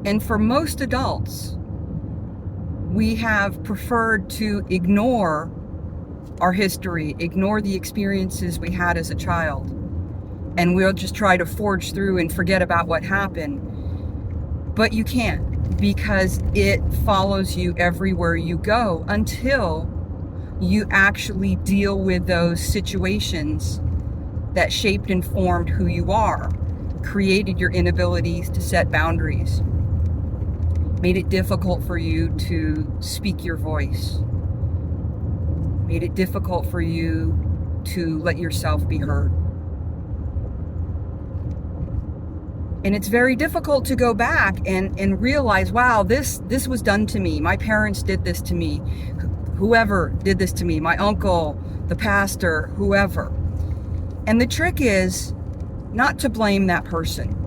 And for most adults, we have preferred to ignore our history, ignore the experiences we had as a child, and we'll just try to forge through and forget about what happened. But you can't, because it follows you everywhere you go until you actually deal with those situations that shaped and formed who you are, created your inabilities to set boundaries, made it difficult for you to speak your voice, made it difficult for you to let yourself be heard. And it's very difficult to go back and realize, wow, this was done to me. My parents did this to me. Whoever did this to me, my uncle, the pastor, whoever. And the trick is not to blame that person.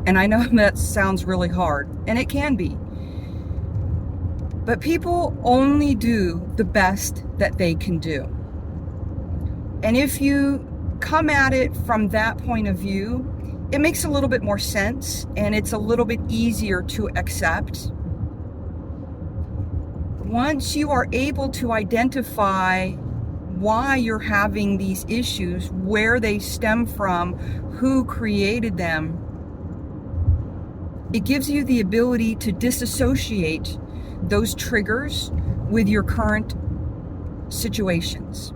And I know that sounds really hard, and it can be. But people only do the best that they can do. And if you come at it from that point of view, it makes a little bit more sense, and it's a little bit easier to accept. Once you are able to identify why you're having these issues, where they stem from, who created them, it gives you the ability to disassociate those triggers with your current situations.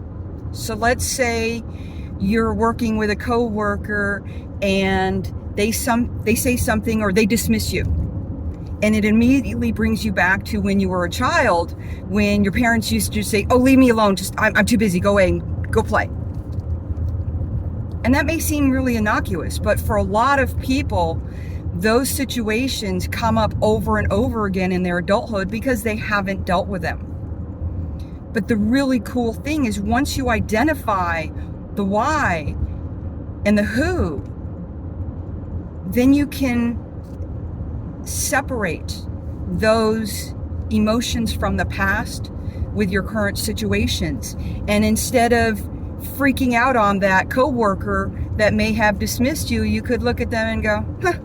So let's say you're working with a coworker and they say something or they dismiss you. And it immediately brings you back to when you were a child, when your parents used to say, oh, leave me alone, I'm too busy, go away and go play. And that may seem really innocuous, but for a lot of people, those situations come up over and over again in their adulthood because they haven't dealt with them. But the really cool thing is once you identify the why and the who, then you can separate those emotions from the past with your current situations. And instead of freaking out on that coworker that may have dismissed you, you could look at them and go, huh,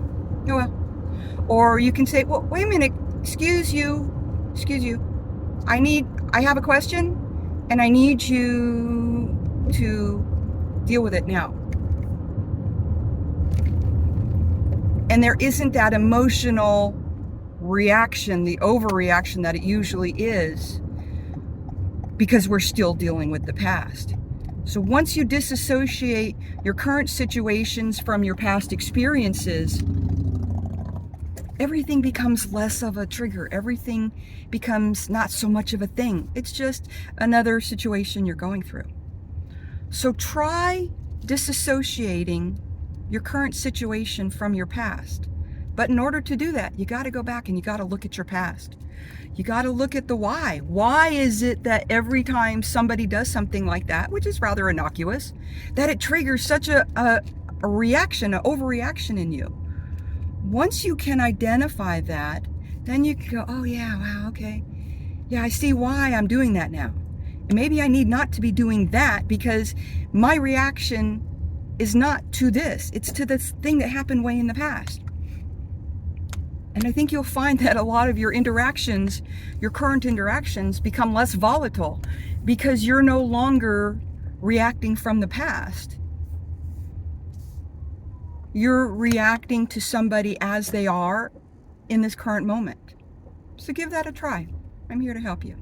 oh well. Or you can say, well, wait a minute, excuse you. I have a question and I need you to deal with it now. And there isn't that emotional reaction, the overreaction that it usually is, because we're still dealing with the past. So once you disassociate your current situations from your past experiences, everything becomes less of a trigger. Everything becomes not so much of a thing. It's just another situation you're going through. So try disassociating your current situation from your past. But in order to do that, you got to go back and you got to look at your past. You got to look at the why. Why is it that every time somebody does something like that, which is rather innocuous, that it triggers such a reaction, an overreaction in you? Once you can identify that, then you can go, oh yeah, wow, okay. Yeah, I see why I'm doing that now. And maybe I need not to be doing that because my reaction is not to this. It's to this thing that happened way in the past. And I think you'll find that a lot of your interactions, your current interactions, become less volatile because you're no longer reacting from the past. You're reacting to somebody as they are in this current moment. So give that a try. I'm here to help you.